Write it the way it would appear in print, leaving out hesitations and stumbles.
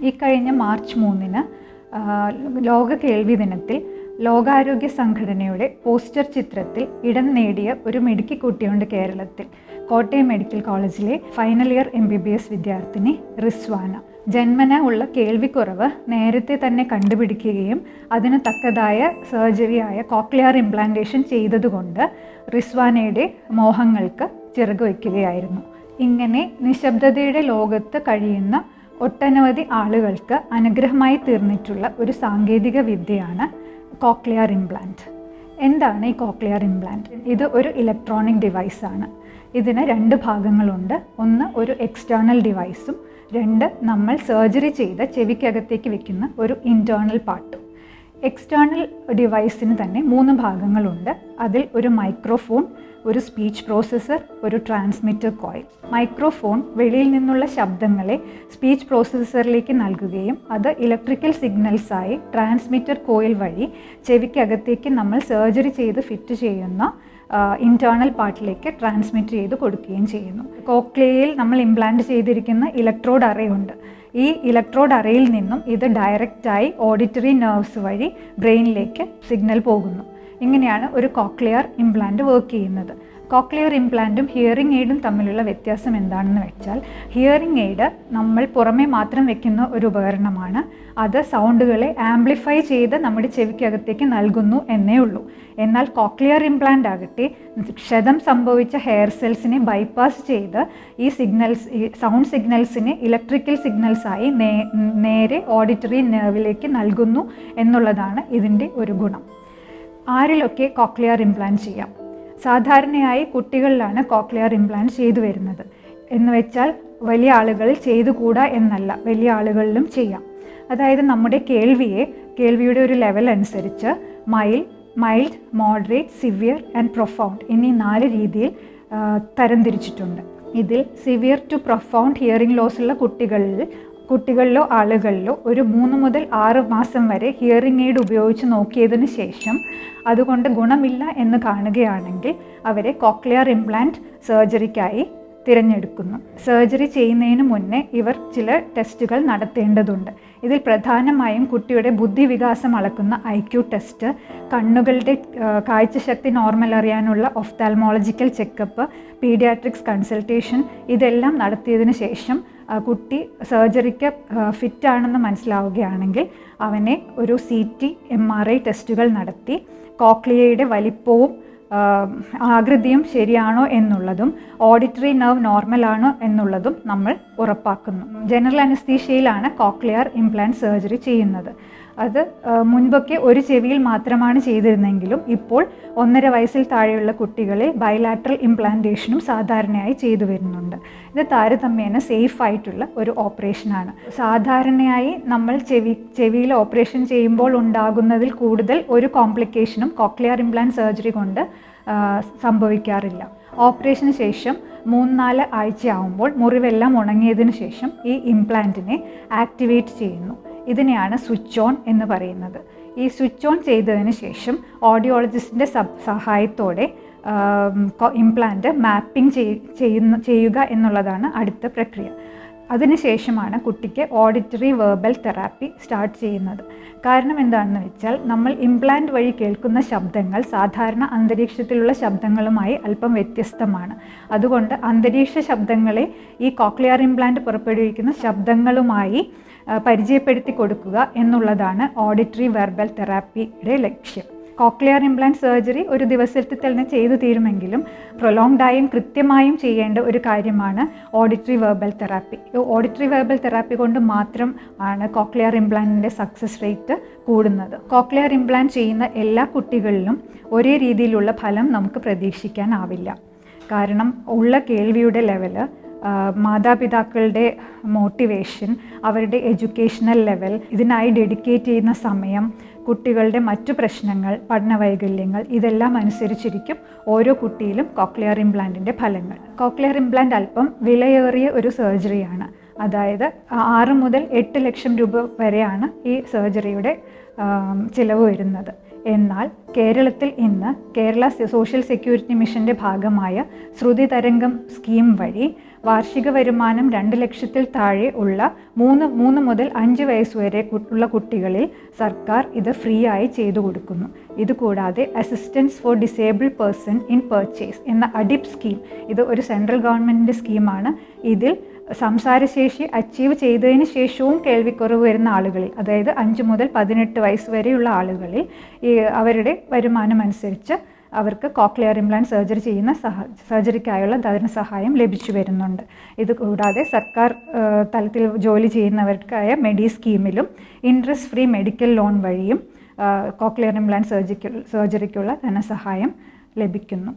ഈ കഴിഞ്ഞ മാർച്ച് 3-ന് ലോക കേൾവി ദിനത്തിൽ ലോകാരോഗ്യ സംഘടനയുടെ പോസ്റ്റർ ചിത്രത്തിൽ ഇടം നേടിയ ഒരു മിടുക്കിക്കുട്ടിയുണ്ട് കേരളത്തിൽ. കോട്ടയം മെഡിക്കൽ കോളേജിലെ ഫൈനൽ ഇയർ MBBS വിദ്യാർത്ഥിനി റിസ്വാന. ജന്മന ഉള്ള കേൾവിക്കുറവ് നേരത്തെ തന്നെ കണ്ടുപിടിക്കുകയും അതിന് തക്കതായ സർജറിയായ കോക്ലിയർ ഇംപ്ലാന്റേഷൻ ചെയ്തതുകൊണ്ട് റിസ്വാനയുടെ മോഹങ്ങൾക്ക് ചിറക് വയ്ക്കുകയായിരുന്നു. ഇങ്ങനെ നിശബ്ദതയുടെ ലോകത്ത് കഴിയുന്ന ഒട്ടനവധി ആളുകൾക്ക് അനുഗ്രഹമായി തീർന്നിട്ടുള്ള ഒരു സാങ്കേതിക വിദ്യയാണ് കോക്ലിയർ ഇംപ്ലാന്റ്. എന്താണ് ഈ കോക്ലിയർ ഇംപ്ലാന്റ്? ഇത് ഒരു ഇലക്ട്രോണിക് ഡിവൈസാണ്. ഇതിന് 2 ഭാഗങ്ങളുണ്ട്. ഒന്ന് ഒരു എക്സ്റ്റേണൽ ഡിവൈസും, 2 നമ്മൾ സർജറി ചെയ്ത ചെവിക്കകത്തേക്ക് വെക്കുന്ന ഒരു ഇൻറ്റേർണൽ പാർട്ടും. എക്സ്റ്റേണൽ ഡിവൈസിന് തന്നെ 3 ഭാഗങ്ങളുണ്ട്. അതിൽ ഒരു മൈക്രോഫോൺ, ഒരു സ്പീച്ച് പ്രോസസ്സർ, ഒരു ട്രാൻസ്മിറ്റർ കോയിൽ. മൈക്രോഫോൺ വെളിയിൽ നിന്നുള്ള ശബ്ദങ്ങളെ സ്പീച്ച് പ്രോസസ്സറിലേക്ക് നൽകുകയും അത് ഇലക്ട്രിക്കൽ സിഗ്നൽസായി ട്രാൻസ്മിറ്റർ കോയിൽ വഴി ചെവിക്കകത്തേക്ക് നമ്മൾ സർജറി ചെയ്ത് ഫിറ്റ് ചെയ്യുന്ന ഇൻറ്റേർണൽ പാർട്ടിലേക്ക് ട്രാൻസ്മിറ്റ് ചെയ്ത് കൊടുക്കുകയും ചെയ്യുന്നു. കോക്ലിയയിൽ നമ്മൾ ഇംപ്ലാന്റ് ചെയ്തിരിക്കുന്ന ഇലക്ട്രോഡ് അറേ ഉണ്ട്. ഈ ഇലക്ട്രോഡ് അറയിൽ നിന്നും ഇത് ഡയറക്റ്റായി ഓഡിറ്ററി നെർവ്സ് വഴി ബ്രെയിനിലേക്ക് സിഗ്നൽ പോകുന്നു. ഇങ്ങനെയാണ് ഒരു കോക്ലിയർ ഇംപ്ലാന്റ് വർക്ക് ചെയ്യുന്നത്. കോക്ലിയർ ഇംപ്ലാന്റും ഹിയറിംഗ് എയ്ഡും തമ്മിലുള്ള വ്യത്യാസം എന്താണെന്ന് വെച്ചാൽ, ഹിയറിംഗ് എയ്ഡ് നമ്മൾ പുറമേ മാത്രം വെക്കുന്ന ഒരു ഉപകരണമാണ്. അത് സൗണ്ടുകളെ ആംപ്ലിഫൈ ചെയ്ത് നമ്മുടെ ചെവിക്കകത്തേക്ക് നൽകുന്നു എന്നേ ഉള്ളൂ. എന്നാൽ കോക്ലിയർ ഇംപ്ലാന്റ് ആകട്ടെ ക്ഷതം സംഭവിച്ച ഹെയർ സെൽസിനെ ബൈപ്പാസ് ചെയ്ത് ഈ സൗണ്ട് സിഗ്നൽസിനെ ഇലക്ട്രിക്കൽ സിഗ്നൽസായി നേരെ ഓഡിറ്ററി നെർവിലേക്ക് നൽകുന്നു എന്നുള്ളതാണ് ഇതിൻ്റെ ഒരു ഗുണം. ആരിലൊക്കെ കോക്ലിയർ ഇംപ്ലാന്റ് ചെയ്യാം? സാധാരണയായി കുട്ടികളിലാണ് കോക്ലിയർ ഇംപ്ലാന്റ് ചെയ്തു വരുന്നത്. എന്ന് വെച്ചാൽ വലിയ ആളുകളിൽ ചെയ്തുകൂടാ എന്നല്ല, വലിയ ആളുകളിലും ചെയ്യാം. അതായത് നമ്മുടെ കേൾവിയുടെ ഒരു ലെവൽ അനുസരിച്ച് mild, moderate, severe and profound എന്നീ 4 രീതിയിൽ തരംതിരിച്ചിട്ടുണ്ട്. ഇതിൽ severe to profound hearing loss ഉള്ള കുട്ടികളിലോ ആളുകളിലോ ഒരു 3 മുതൽ 6 മാസം വരെ ഹിയറിംഗ് എയ്ഡ് ഉപയോഗിച്ച് നോക്കിയതിന് ശേഷം അതുകൊണ്ട് ഗുണമില്ല എന്ന് കാണുകയാണെങ്കിൽ അവരെ കോക്ലിയർ ഇംപ്ലാന്റ് സർജറിക്കായി തിരഞ്ഞെടുക്കുന്നു. സർജറി ചെയ്യുന്നതിന് മുന്നേ ഇവർ ചില ടെസ്റ്റുകൾ നടത്തേണ്ടതുണ്ട്. ഇതിൽ പ്രധാനമായും കുട്ടിയുടെ ബുദ്ധിവികാസം അളക്കുന്ന IQ ടെസ്റ്റ്, കണ്ണുകളുടെ കാഴ്ചശക്തി നോർമൽ അറിയാനുള്ള ഒഫ്താൽമോളജിക്കൽ ചെക്കപ്പ്, പീഡിയാട്രിക്സ് കൺസൾട്ടേഷൻ ഇതെല്ലാം നടത്തിയതിന് ശേഷം കുട്ടി സർജറിക്ക് ഫിറ്റാണെന്ന് മനസ്സിലാവുകയാണെങ്കിൽ അവനെ ഒരു CT, MRI ടെസ്റ്റുകൾ നടത്തി കോക്ലിയയുടെ വലിപ്പവും ആകൃതിയും ശരിയാണോ എന്നുള്ളതും ഓഡിറ്ററി നെർവ് നോർമലാണോ എന്നുള്ളതും നമ്മൾ ഉറപ്പാക്കുന്നു. ജനറൽ അനസ്തീഷ്യയിലാണ് കോക്ലിയർ ഇംപ്ലാന്റ് സർജറി ചെയ്യുന്നത്. അത് മുൻപൊക്കെ ഒരു ചെവിയിൽ മാത്രമാണ് ചെയ്തിരുന്നെങ്കിലും ഇപ്പോൾ 1.5 വയസ്സിൽ താഴെയുള്ള കുട്ടികളെ ബൈലാറ്ററൽ ഇംപ്ലാന്റേഷനും സാധാരണയായി ചെയ്തു വരുന്നുണ്ട്. ഇത് താരതമ്യേന സേഫ് ആയിട്ടുള്ള ഒരു ഓപ്പറേഷനാണ്. സാധാരണയായി നമ്മൾ ചെവിയിൽ ഓപ്പറേഷൻ ചെയ്യുമ്പോൾ ഉണ്ടാകുന്നതിൽ കൂടുതൽ ഒരു കോംപ്ലിക്കേഷനും കോക്ലിയർ ഇംപ്ലാന്റ് സർജറി കൊണ്ട് സംഭവിക്കാറില്ല. ഓപ്പറേഷന് ശേഷം 3-4 ആഴ്ചയാവുമ്പോൾ മുറിവെല്ലാം ഉണങ്ങിയതിന് ശേഷം ഈ ഇംപ്ലാന്റിനെ ആക്ടിവേറ്റ് ചെയ്യുന്നു. ഇതിനെയാണ് സ്വിച്ച് ഓൺ എന്ന് പറയുന്നത്. ഈ സ്വിച്ച് ഓൺ ചെയ്തതിന് ശേഷം ഓഡിയോളജിസ്റ്റിൻ്റെ സഹായത്തോടെ ഇംപ്ലാന്റ് മാപ്പിംഗ് ചെയ്യുക എന്നുള്ളതാണ് അടുത്ത പ്രക്രിയ. അതിനുശേഷമാണ് കുട്ടിക്ക് ഓഡിറ്ററി വെർബൽ തെറാപ്പി സ്റ്റാർട്ട് ചെയ്യുന്നത്. കാരണം എന്താണെന്ന് വെച്ചാൽ, നമ്മൾ ഇംപ്ലാന്റ് വഴി കേൾക്കുന്ന ശബ്ദങ്ങൾ സാധാരണ അന്തരീക്ഷത്തിലുള്ള ശബ്ദങ്ങളുമായി അല്പം വ്യത്യസ്തമാണ്. അതുകൊണ്ട് അന്തരീക്ഷ ശബ്ദങ്ങളെ ഈ കോക്ലിയർ ഇംപ്ലാന്റ് പുറപ്പെടുവിക്കുന്ന ശബ്ദങ്ങളുമായി പരിചയപ്പെടുത്തി കൊടുക്കുക എന്നുള്ളതാണ് ഓഡിറ്ററി വെർബൽ തെറാപ്പിയുടെ ലക്ഷ്യം. കോക്ലിയർ ഇംപ്ലാന്റ് സർജറി ഒരു ദിവസത്തിൽ തന്നെ ചെയ്തു തീരുമെങ്കിലും പ്രൊലോങ്ഡായും കൃത്യമായും ചെയ്യേണ്ട ഒരു കാര്യമാണ് auditory verbal therapy. Auditory verbal therapy കൊണ്ട് മാത്രം ആണ് കോക്ലിയർ ഇംപ്ലാന്റിൻ്റെ സക്സസ് റേറ്റ് കൂടുന്നത്. കോക്ലിയർ ഇംപ്ലാന്റ് ചെയ്യുന്ന എല്ലാ കുട്ടികളിലും ഒരേ രീതിയിലുള്ള ഫലം നമുക്ക് പ്രതീക്ഷിക്കാനാവില്ല. കാരണം ഉള്ള കേൾവിയുടെ ലെവല്, മാതാപിതാക്കളുടെ മോട്ടിവേഷൻ, അവരുടെ എഡ്യൂക്കേഷണൽ ലെവൽ, ഇതിനായി ഡെഡിക്കേറ്റ് ചെയ്യുന്ന സമയം, കുട്ടികളുടെ മറ്റു പ്രശ്നങ്ങൾ, പഠന വൈകല്യങ്ങൾ ഇതെല്ലാം അനുസരിച്ചിരിക്കും ഓരോ കുട്ടിയിലും കോക്ലിയർ ഇംപ്ലാന്റിൻ്റെ ഫലങ്ങൾ. കോക്ലിയർ ഇംപ്ലാന്റ് അല്പം വിലയേറിയ ഒരു സർജറിയാണ്. അതായത് 6 മുതൽ 8 ലക്ഷം രൂപ വരെയാണ് ഈ സർജറിയുടെ ചിലവ് വരുന്നത്. എന്നാൽ കേരളത്തിൽ ഇന്ന് കേരള സോഷ്യൽ സെക്യൂരിറ്റി മിഷൻ്റെ ഭാഗമായ ശ്രുതി തരംഗം സ്കീം വഴി വാർഷിക വരുമാനം 2 ലക്ഷത്തിൽ താഴെ ഉള്ള 3 മുതൽ 5 വയസ്സ് വരെ ഉള്ള കുട്ടികളിൽ സർക്കാർ ഇത് ഫ്രീ ആയി ചെയ്തു കൊടുക്കുന്നു. ഇതുകൂടാതെ assistance for disabled person in purchase എന്ന അഡിപ് സ്കീം, ഇത് ഒരു സെൻട്രൽ ഗവൺമെൻറ്റിൻ്റെ സ്കീമാണ്. ഇതിൽ സംസാരശേഷി അച്ചീവ് ചെയ്തതിന് ശേഷവും കേൾവിക്കുറവ് വരുന്ന ആളുകളിൽ, അതായത് 5 മുതൽ 18 വയസ്സ് വരെയുള്ള ആളുകളിൽ അവരുടെ വരുമാനം അനുസരിച്ച് അവർക്ക് കോക്ലിയർ ഇംപ്ലാന്റ് സർജറി ചെയ്യുന്ന സർജറിക്കായുള്ള ധനസഹായം ലഭിച്ചു വരുന്നുണ്ട്. ഇതുകൂടാതെ സർക്കാർ തലത്തിൽ ജോലി ചെയ്യുന്നവർക്കായ മെഡി സ്കീമിലും ഇൻട്രസ്റ്റ് ഫ്രീ മെഡിക്കൽ ലോൺ വഴിയും കോക്ലിയർ ഇംപ്ലാന്റ് സർജറിക്കുള്ള ധനസഹായം ലഭിക്കുന്നു.